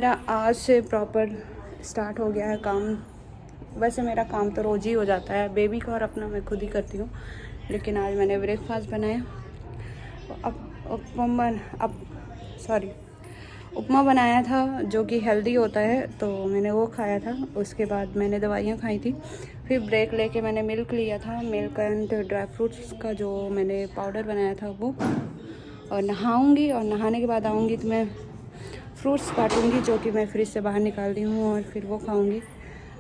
मेरा आज से प्रॉपर स्टार्ट हो गया है काम। वैसे मेरा काम तो रोज़ ही हो जाता है, बेबी का और अपना मैं खुद ही करती हूँ, लेकिन आज मैंने ब्रेकफास्ट बनाया। उपमा बनाया था जो कि हेल्दी होता है, तो मैंने वो खाया था। उसके बाद मैंने दवाइयाँ खाई थी, फिर ब्रेक लेके मैंने मिल्क लिया था, मिल्क एंड ड्राई फ्रूट्स का जो मैंने पाउडर बनाया था वो। और नहाऊंगी और नहाने के बाद आऊँगी तो मैं फ्रूट्स काटूंगी जो कि मैं फ्रिज से बाहर निकाल दी हूँ, और फिर वो खाऊंगी।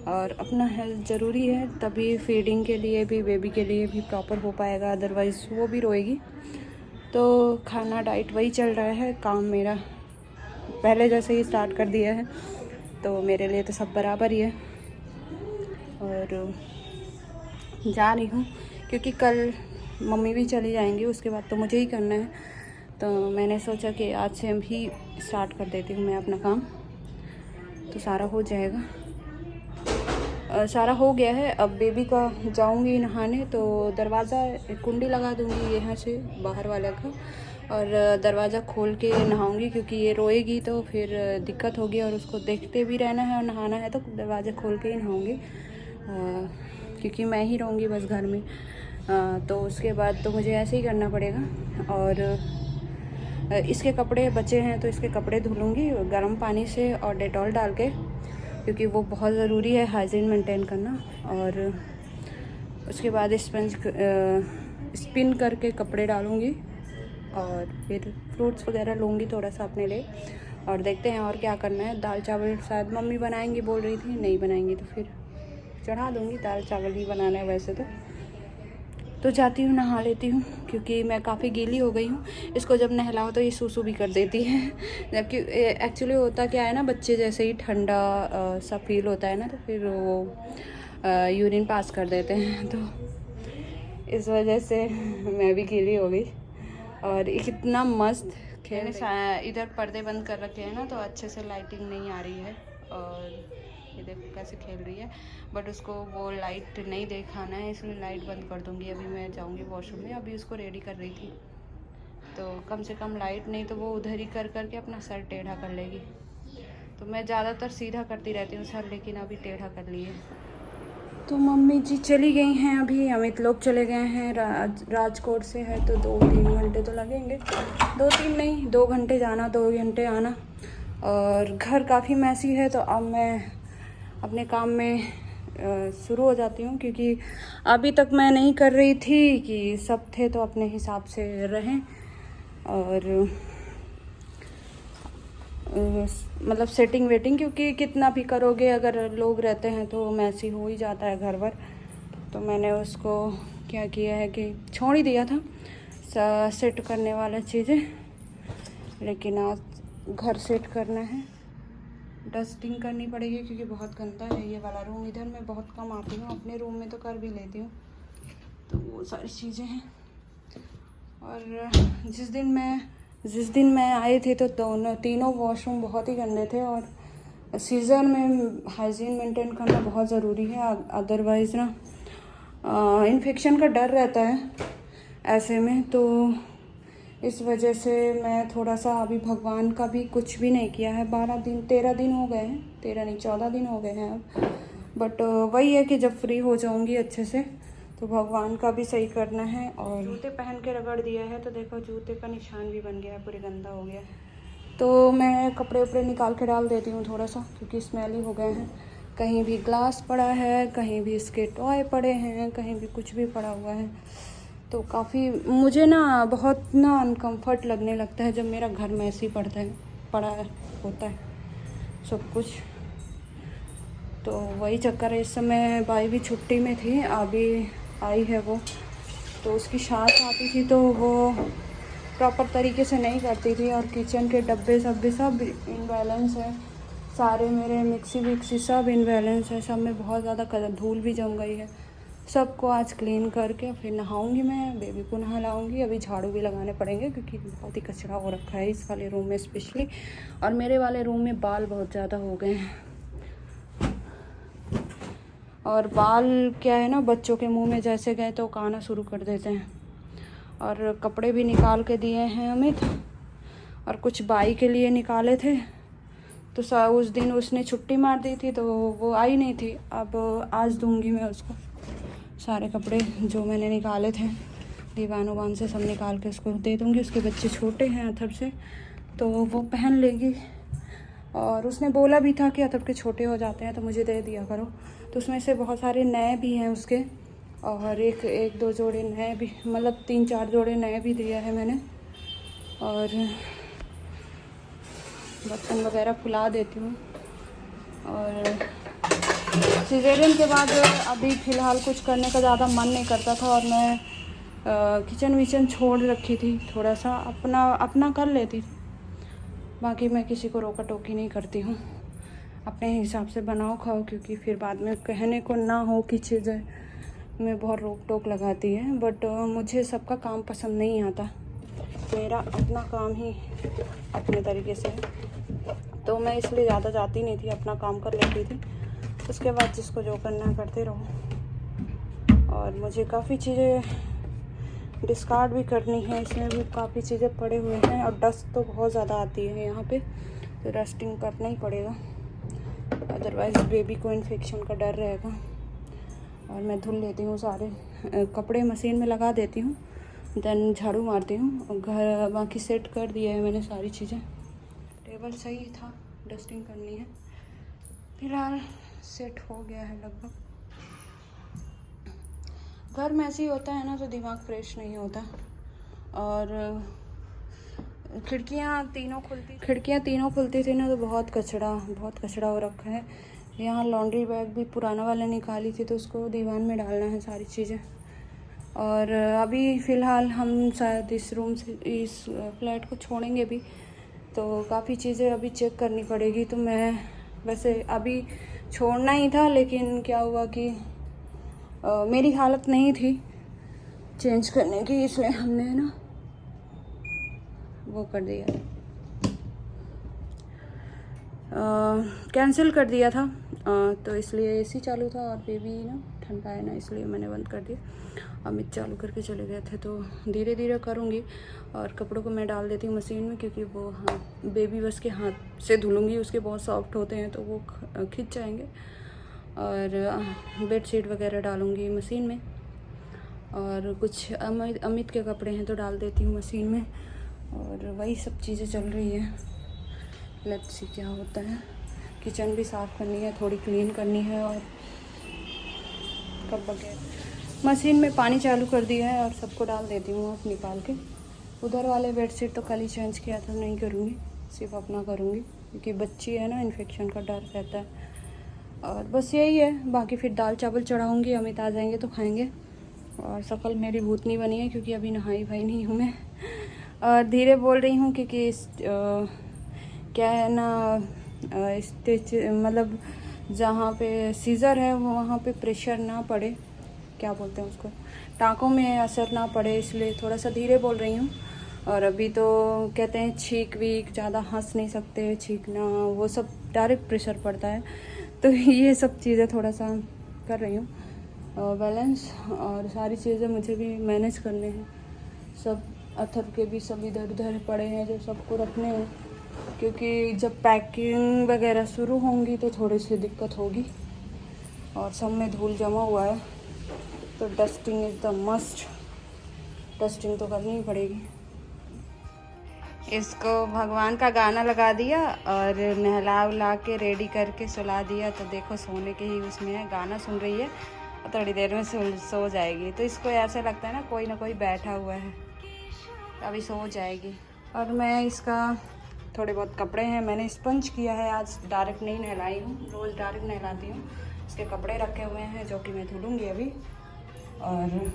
और अपना हेल्थ ज़रूरी है, तभी फीडिंग के लिए भी, बेबी के लिए भी प्रॉपर हो पाएगा, अदरवाइज़ वो भी रोएगी। तो खाना डाइट वही चल रहा है, काम मेरा पहले जैसे ही स्टार्ट कर दिया है, तो मेरे लिए तो सब बराबर ही है। और जा रही हूँ क्योंकि कल मम्मी भी चली जाएंगी, उसके बाद तो मुझे ही करना है। तो मैंने सोचा कि आज से भी स्टार्ट कर देती हूँ मैं अपना काम, तो सारा हो जाएगा। सारा हो गया है। अब बेबी का जाऊँगी नहाने, तो दरवाज़ा कुंडी लगा दूँगी यहाँ से बाहर वाले का, और दरवाज़ा खोल के नहाऊँगी क्योंकि ये रोएगी तो फिर दिक्कत होगी, और उसको देखते भी रहना है और नहाना है, तो दरवाज़ा खोल के ही नहाऊँगी क्योंकि मैं ही रहूँगी बस घर में। तो उसके बाद तो मुझे ऐसे ही करना पड़ेगा। और इसके कपड़े बचे हैं तो इसके कपड़े धुलूँगी गर्म पानी से और डेटॉल डाल के, क्योंकि वो बहुत ज़रूरी है हाइजीन मेंटेन करना। और उसके बाद स्पिन करके कपड़े डालूँगी, और फिर फ्रूट्स वगैरह लूँगी थोड़ा सा अपने लिए, और देखते हैं और क्या करना है। दाल चावल शायद मम्मी बनाएंगी बोल रही थी, नहीं बनाएंगी तो फिर चढ़ा दूँगी। दाल चावल ही बनाना है वैसे तो जाती हूँ नहा लेती हूँ, क्योंकि मैं काफ़ी गीली हो गई हूँ। इसको जब नहलाओ तो ये सूसू भी कर देती है, जबकि एक्चुअली होता क्या है ना, बच्चे जैसे ही ठंडा सा फील होता है ना, तो फिर वो यूरिन पास कर देते हैं, तो इस वजह से मैं भी गीली हो गई। और कितना मस्त खेल, इधर पर्दे बंद कर रखे हैं ना, तो अच्छे से लाइटिंग नहीं आ रही है। और ये देखो कैसे खेल रही है, बट उसको वो लाइट नहीं दिखाना है, इसलिए लाइट बंद कर दूँगी। अभी मैं जाऊँगी वॉशरूम में, अभी उसको रेडी कर रही थी, तो कम से कम लाइट नहीं तो वो उधर ही कर करके अपना सर टेढ़ा कर लेगी। तो मैं ज़्यादातर सीधा करती रहती हूँ सर, लेकिन अभी टेढ़ा कर लिए। तो मम्मी जी चली गई हैं, अभी अमित लोग चले गए हैं। राजकोट से है तो 2-3 घंटे तो लगेंगे, 2-3 नहीं, 2 घंटे जाना 2 घंटे आना। और घर काफ़ी मैसी है, तो अब मैं अपने काम में शुरू हो जाती हूँ, क्योंकि अभी तक मैं नहीं कर रही थी कि सब थे तो अपने हिसाब से रहें। और मतलब सेटिंग वेटिंग, क्योंकि कितना भी करोगे अगर लोग रहते हैं तो मैसी हो ही जाता है घर भर। तो मैंने उसको क्या किया है कि छोड़ ही दिया था सेट करने वाला चीज़ें, लेकिन आज घर सेट करना है। डस्टिंग करनी पड़ेगी क्योंकि बहुत गंदा है ये वाला रूम। इधर मैं बहुत कम आती हूँ, अपने रूम में तो कर भी लेती हूँ, तो वो सारी चीज़ें हैं। और जिस दिन मैं आई थी तो तीनों वॉशरूम बहुत ही गंदे थे, और सीज़न में हाइजीन मेंटेन करना बहुत ज़रूरी है, अदरवाइज़ ना इन्फेक्शन का डर रहता है ऐसे में। तो इस वजह से मैं थोड़ा सा अभी भगवान का भी कुछ भी नहीं किया है। 13 दिन हो गए हैं, 13 नहीं 14 दिन हो गए हैं अब। बट वही है कि जब फ्री हो जाऊंगी अच्छे से तो भगवान का भी सही करना है। और जूते पहन के रगड़ दिया है, तो देखो जूते का निशान भी बन गया है, पूरे गंदा हो गया है। तो मैं कपड़े उपड़े निकाल के डाल देती हूँ थोड़ा सा, क्योंकि स्मेली हो गए हैं। कहीं भी ग्लास पड़ा है, कहीं भी इसके टॉय पड़े हैं, कहीं भी कुछ भी पड़ा हुआ है। तो काफ़ी मुझे ना बहुत ना अनकम्फर्ट लगने लगता है जब मेरा घर में ऐसे ही पड़ा होता है सब कुछ। तो वही चक्कर है। इस समय भाई भी छुट्टी में थी, अभी आई है वो, तो उसकी सास आती थी तो वो प्रॉपर तरीके से नहीं करती थी। और किचन के डब्बे सब इनबैलेंस है, सारे मेरे मिक्सी विक्सी सब इनबैलेंस है, सब में बहुत ज़्यादा धूल भी जम गई है। सबको आज क्लीन करके फिर नहाऊंगी मैं, बेबी को नहलाऊंगी। अभी झाड़ू भी लगाने पड़ेंगे क्योंकि बहुत ही कचरा हो रखा है इस वाले रूम में स्पेशली, और मेरे वाले रूम में बाल बहुत ज़्यादा हो गए हैं। और बाल क्या है ना, बच्चों के मुंह में जैसे गए तो खाना शुरू कर देते हैं। और कपड़े भी निकाल के दिए हैं अमित, और कुछ बाई के लिए निकाले थे, तो उस दिन उसने छुट्टी मार दी थी तो वो आई नहीं थी। अब आज दूंगी मैं उसको सारे कपड़े जो मैंने निकाले थे दीवान उवान से, सब निकाल के उसको दे दूँगी। उसके बच्चे छोटे हैं अथर्व से, तो वो पहन लेगी। और उसने बोला भी था कि अथर्व के छोटे हो जाते हैं तो मुझे दे दिया करो। तो उसमें से बहुत सारे नए भी हैं उसके, और एक दो जोड़े नए भी, मतलब 3-4 जोड़े नए भी दिया है मैंने। और बर्तन वगैरह फुला देती हूँ। और सिजेरियन के बाद अभी फ़िलहाल कुछ करने का ज़्यादा मन नहीं करता था, और मैं किचन विचन छोड़ रखी थी, थोड़ा सा अपना कर लेती थी। बाकी मैं किसी को रोका टोकी नहीं करती हूँ, अपने हिसाब से बनाओ खाओ, क्योंकि फिर बाद में कहने को ना हो कि चीज़ें में बहुत रोक टोक लगाती है। बट मुझे सबका काम पसंद नहीं आता, मेरा अपना काम ही अपने तरीके से, तो मैं इसलिए ज़्यादा जाती नहीं थी, अपना काम कर लेती थी। उसके बाद जिसको जो करना करते रहो। और मुझे काफ़ी चीज़ें डिस्कार्ड भी करनी है, इसमें भी काफ़ी चीज़ें पड़े हुए हैं, और डस्ट तो बहुत ज़्यादा आती है यहाँ पे, तो डस्टिंग करना ही पड़ेगा, अदरवाइज़ बेबी को इन्फेक्शन का डर रहेगा। और मैं धुल लेती हूँ सारे कपड़े, मशीन में लगा देती हूँ, देन झाड़ू मारती हूँ। घर बाकी सेट कर दिया है मैंने सारी चीज़ें, टेबल सही था, डस्टिंग करनी है, फिलहाल सेट हो गया है लगभग। घर में ऐसे ही होता है ना, तो दिमाग फ्रेश नहीं होता। और खिड़कियाँ तीनों खुलती थी ना, तो बहुत कचरा हो रखा है। यहाँ लॉन्ड्री बैग भी पुराना वाला निकाली थी, तो उसको दीवान में डालना है सारी चीज़ें। और अभी फ़िलहाल हम शायद इस रूम से इस फ्लैट को छोड़ेंगे भी, तो काफ़ी चीज़ें अभी चेक करनी पड़ेगी। तो मैं वैसे अभी छोड़ना ही था, लेकिन क्या हुआ कि मेरी हालत नहीं थी चेंज करने की, इसलिए हमने ना वो कर दिया, कैंसिल कर दिया था। तो इसलिए एसी चालू था, और बेबी ना ठंडा है ना, इसलिए मैंने बंद कर दिया। अमित चालू करके चले गए थे, तो धीरे धीरे करूँगी। और कपड़ों को मैं डाल देती हूँ मशीन में, क्योंकि वो बेबी बस के हाथ से धुलूँगी, उसके बहुत सॉफ्ट होते हैं तो वो खिंच जाएंगे। और बेडशीट वगैरह डालूँगी मशीन में, और कुछ अमित के कपड़े हैं तो डाल देती हूँ मशीन में। और वही सब चीज़ें चल रही है, लेट्स सी क्या होता है। किचन भी साफ़ करनी है, थोड़ी क्लीन करनी है। और कब वगैरह मशीन में पानी चालू कर दिया है, और सबको डाल देती हूँ अब निकाल के। उधर वाले बेडशीट तो कल ही चेंज किया था, नहीं करूँगी, सिर्फ अपना करूँगी, क्योंकि बच्ची है ना, इन्फेक्शन का डर रहता है। और बस यही है, बाकी फिर दाल चावल चढ़ाऊँगी, अमित आ जाएंगे तो खाएँगे। और शकल मेरी भूतनी बनी है, क्योंकि अभी नहाई भाई नहीं हूँ मैं। और धीरे बोल रही हूँ, क्योंकि क्या है ना, स्टिच मतलब जहाँ पे सीज़र है वहाँ पे प्रेशर ना पड़े, क्या बोलते हैं उसको, टाँकों में असर ना पड़े, इसलिए थोड़ा सा धीरे बोल रही हूँ। और अभी तो कहते हैं छींक वीक, ज़्यादा हंस नहीं सकते, छींकना वो सब डायरेक्ट प्रेशर पड़ता है, तो ये सब चीज़ें थोड़ा सा कर रही हूँ बैलेंस। और सारी चीज़ें मुझे भी मैनेज करने हैं, सब अथर्व के भी सब इधर उधर पड़े हैं जो सबको रखने हैं, क्योंकि जब पैकिंग वगैरह शुरू होंगी तो थोड़ी सी दिक्कत होगी। और सब में धूल जमा हुआ है, तो dusting is the must, dusting तो करनी ही पड़ेगी। इसको भगवान का गाना लगा दिया और नहला उला के रेडी करके सुला दिया, तो देखो सोने के ही उसमें है, गाना सुन रही है और थोड़ी देर में सो जाएगी। तो इसको ऐसे लगता है ना कोई बैठा हुआ है, अभी सो जाएगी। और मैं इसका थोड़े बहुत कपड़े हैं, मैंने स्पंज किया है, आज डायरेक्ट नहीं नहलाई हूँ, रोज़ डायरेक्ट नहलाती हूँ। इसके कपड़े रखे हुए हैं जो कि मैं धुलूँगी अभी। और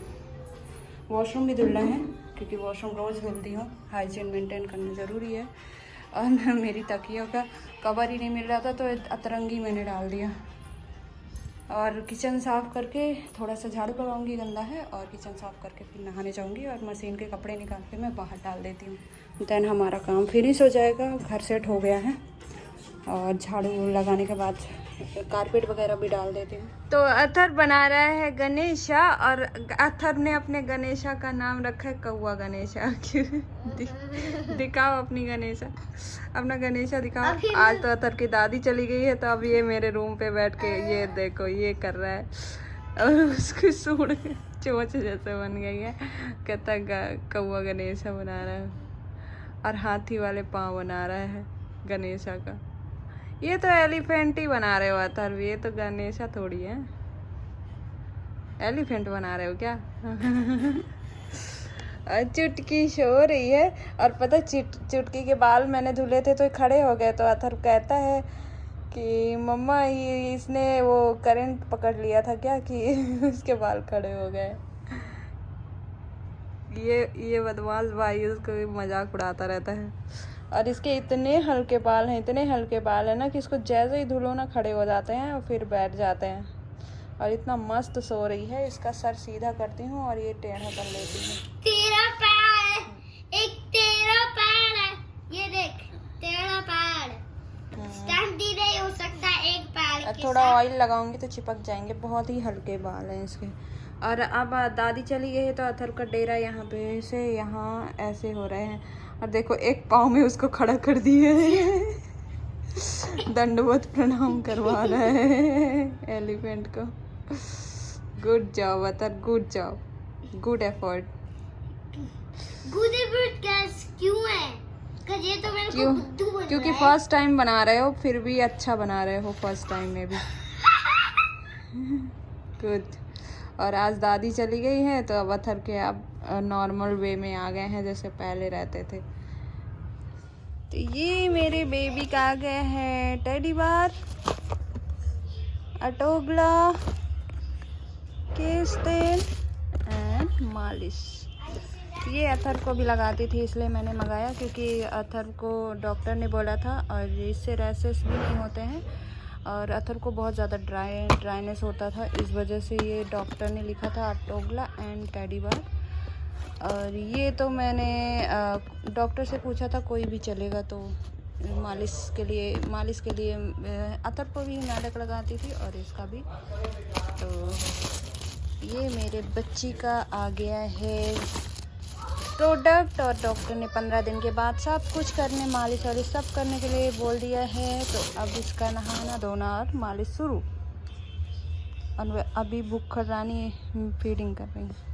वॉशरूम भी धुलना है, क्योंकि वॉशरूम रोज़ धुलती हूँ, हाइजीन मेंटेन करना ज़रूरी है। और मेरी तकियों का कवर ही नहीं मिल रहा था, तो अतरंगी मैंने डाल दिया। और किचन साफ़ करके थोड़ा सा झाड़ू लगाऊंगी, गंदा है, और किचन साफ़ करके फिर नहाने जाऊंगी। और मशीन के कपड़े निकाल के मैं बाहर डाल देती हूँ, देन हमारा काम फिनिश हो जाएगा। घर सेट हो गया है, और झाड़ू लगाने के बाद कारपेट वगैरह भी डाल देती हूँ। तो अथर बना रहा है गणेशा, और अथर ने अपने गणेशा का नाम रखा है कौआ गणेशा। क्यों दिखाओ अपनी गणेशा, अपना गणेशा दिखाओ। आज तो अथर की दादी चली गई है, तो अब ये मेरे रूम पे बैठ के ये देखो ये कर रहा है, और उसकी सूढ़ चोंच जैसे बन गई है। कहता कौआ गणेशा बना रहा है, और हाथी वाले पाँव बना रहा है गणेशा का। ये तो एलिफेंट ही बना रहे हो अथर्व, ये तो गणेशा थोड़ी है। एलिफेंट बना रहे हो क्या? चुटकी सो रही है, और पता चुटकी के बाल मैंने धुले थे तो खड़े हो गए, तो अथर्व कहता है कि मम्मा ये इसने वो करंट पकड़ लिया था क्या कि उसके बाल खड़े हो गए। ये बदमाश भाई उसको मजाक उड़ाता रहता है। और इसके इतने हल्के बाल हैं, इतने हल्के बाल हैं ना कि इसको जैसे ही धुलो ना खड़े हो जाते हैं और फिर बैठ जाते हैं। और इतना मस्त सो रही है। इसका सर सीधा करती हूँ और ये टेढ़ा कर लेती हूँ। तेरा पैर है, एक तेरा पैर है, ये देख तेरा पैर स्टैंड ही नहीं हो सकता एक पैर के थोड़ा ऑयल लगाऊंगी तो चिपक जाएंगे। बहुत ही हल्के बाल हैं इसके। और अब दादी चली गई है तो अथर का डेरा यहाँ पे से यहाँ ऐसे हो रहे हैं। और देखो एक पाँव में उसको खड़ा कर दिए दंडवत प्रणाम करवा रहा है एलिफेंट को। Good job Athar, good job, good effort. Good effort क्यों है? ये तो मेरे को बुद्धू बन क्योंकि रहा है। फर्स्ट टाइम बना रहे हो, फिर भी अच्छा बना रहे हो फर्स्ट टाइम में भी। गुड। और आज दादी चली गई है तो अब अथर के अब नॉर्मल वे में आ गए हैं जैसे पहले रहते थे। तो ये मेरे बेबी का आ गए हैं टेडी बार, अटोगला, केस तेल एंड मालिश। ये अथर को भी लगाती थी इसलिए मैंने मंगाया, क्योंकि अथर को डॉक्टर ने बोला था और इससे रैसेस भी नहीं होते हैं, और अथर को बहुत ज़्यादा ड्राइनेस होता था, इस वजह से ये डॉक्टर ने लिखा था अटोगला एंड टेडी बार। और ये तो मैंने डॉक्टर से पूछा था कोई भी चलेगा, तो मालिश के लिए अथर को भी नाटक लगाती थी और इसका भी। तो ये मेरे बच्ची का आ गया है प्रोडक्ट, और डॉक्टर ने 15 दिन के बाद सब कुछ करने, मालिश वालिश सब करने के लिए बोल दिया है। तो अब इसका नहाना धोना और मालिश शुरू। और अभी भूख रानी फीडिंग कर रही है।